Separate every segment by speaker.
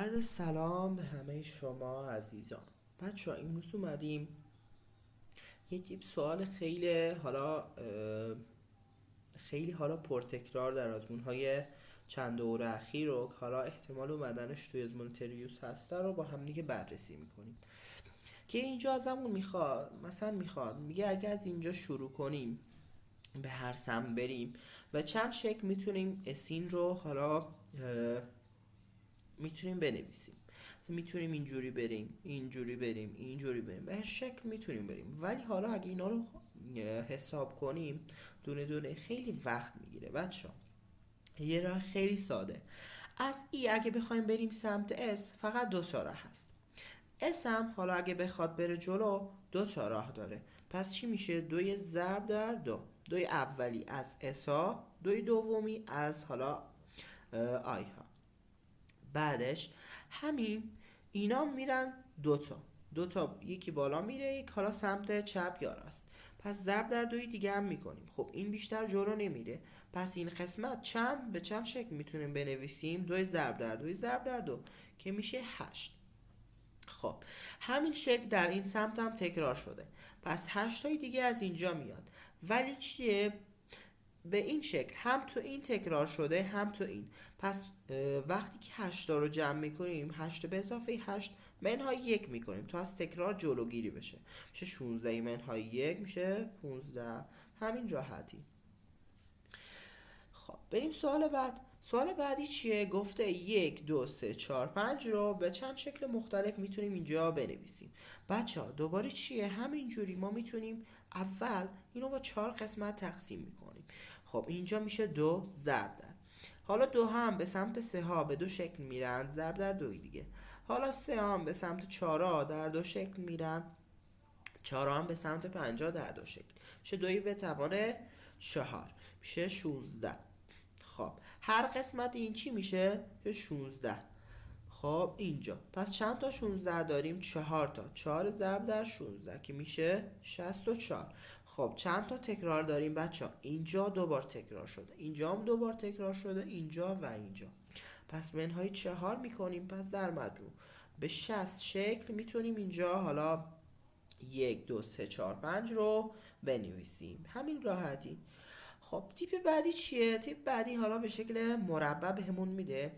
Speaker 1: عرض سلام به همه شما عزیزان. بچه ها امروز اومدیم یک سوال خیلی حالا پرتکرار در آزمون های چند دوره اخیر رو که حالا احتمال اومدنش توی آزمون تریوس هسته رو با هم دیگه بررسی میکنیم. که اینجا ازمون میخواد میگه اگه از اینجا شروع کنیم به هر سم بریم و چند شکل میتونیم اسین رو میتونیم بنویسیم. میتونیم اینجوری بریم، اینجوری بریم، به هر شکل میتونیم بریم. ولی حالا اگه اینا رو حساب کنیم دونه دونه خیلی وقت میگیره بچه. یه راه خیلی ساده از ای اگه بخوایم بریم سمت اس فقط دو تا راه هست. اس هم حالا اگه بخواد بره جلو دو تا راه داره. پس چی میشه؟ دوی ضرب در دو. دوی اولی از اس ها، دوی دومی از آی ها. بعدش همین اینا میرن دوتا یکی بالا میره، یک حالا سمت چپ یا راست. پس ضرب در دوی دیگه هم میکنیم. خب این بیشتر جلو نمیره. پس این قسمت چند به چند شکل میتونیم بنویسیم؟ دوی ضرب در دوی ضرب در دو که میشه 8. خب همین شکل در این سمت هم تکرار شده. پس 8 تای دیگه از اینجا میاد. ولی چیه؟ به این شکل هم تو این تکرار شده هم تو این. پس وقتی که 8 رو جمع میکنیم 8 به اضافه 8 منهای 1 میکنیم تا از تکرار جلوگیری بشه. میشه 16 منهای 1 میشه 15. همین راحتی. خب بریم سوال بعد. سوال بعدی چیه؟ گفته 1 2 3 4 5 رو به چند شکل مختلف میتونیم اینجا بنویسیم. بچه ها دوباره چیه؟ همینجوری ما میتونیم اول اینو با 4 قسمت تقسیم میکنیم. خب اینجا میشه 2 ضرب در. حالا 2 هم به سمت 3 ها به دو شکل میرن، ضرب در دوی دیگه. حالا 3 هم به سمت 4 ها در دو شکل میرن، 4 هم به سمت 5 ها در دو شکل. میشه 2 به توان 4 میشه 16. خب هر قسمت این چی میشه؟ 16. خب اینجا پس چند تا 16 داریم؟ 4 تا. 4 ضرب در 16 که میشه 64. خب چند تا تکرار داریم بچه ها؟ اینجا دوبار تکرار شده، اینجا هم دوبار تکرار شده، اینجا و اینجا. پس منهای 4 میکنیم. پس در مجموع به 60 شکل میتونیم اینجا 1 2 3 4 5 رو بنویسیم. همین راحتی. خب تیپ بعدی چیه؟ تیپ بعدی حالا به شکل مربع بهمون میده.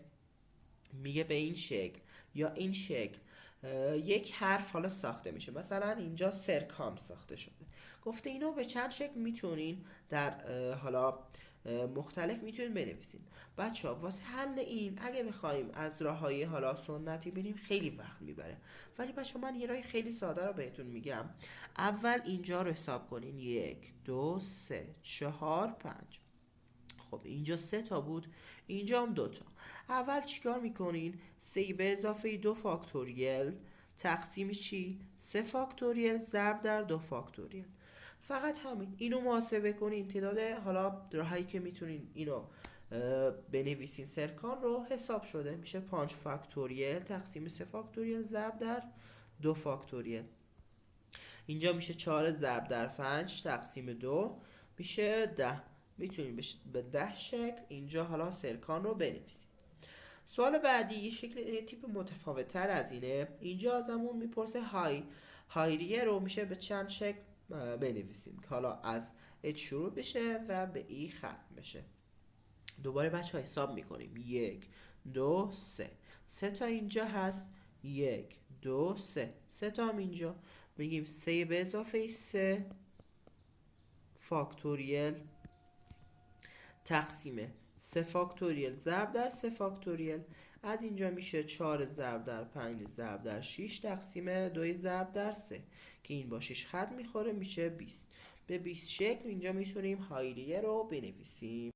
Speaker 1: میگه به این شکل یا این شکل یک حرف حالا ساخته میشه. مثلا اینجا سرکام ساخته شده. گفته اینو به چند شکل میتونین در مختلف میتونین بنویسین. بچه ها واسه حل این اگه بخوایم از راه های سنتی بریم خیلی وقت میبره. ولی بچه ها من یه راه خیلی ساده رو بهتون میگم. اول اینجا رو حساب کنین. 1 2 3 4 5. خب اینجا 3 تا بود، اینجا هم 2 تا. اول چیکار میکنین؟ 3 به اضافه 2 فاکتوریل تقسیم چی؟ 3 فاکتوریل ضرب در 2 فاکتوریل. فقط همین. اینو محاسبه کنین. تعداد راهایی که میتونین اینو بنویسین سرکان رو حساب شده. میشه 5 فاکتوریل تقسیم 3 فاکتوریل ضرب در 2 فاکتوریل. اینجا میشه 4 ضرب در 5 تقسیم 2 میشه 10. میتونیم به 10 شکل اینجا سرکان رو بنویسیم. سوال بعدی شکل تیپ متفاوت تر از اینه. اینجا ازمون میپرسه هایریه رو میشه به چند شکل بنویسیم که حالا از H شروع بشه و به E ختم بشه. دوباره بچه ها حساب میکنیم. 1 2 3 3 تا اینجا هست. 1 2 3 3 تا هم اینجا. میگیم 3 به اضافه 3 فاکتوریل تقسیم 3 فاکتوریل ضرب در 3 فاکتوریل. از اینجا میشه 4 ضرب در 5 ضرب در 6 تقسیم 2 ضرب در 3 که این با 6 خط میخوره میشه 20. به 20 شکل اینجا میتونیم هایریه رو بنویسیم.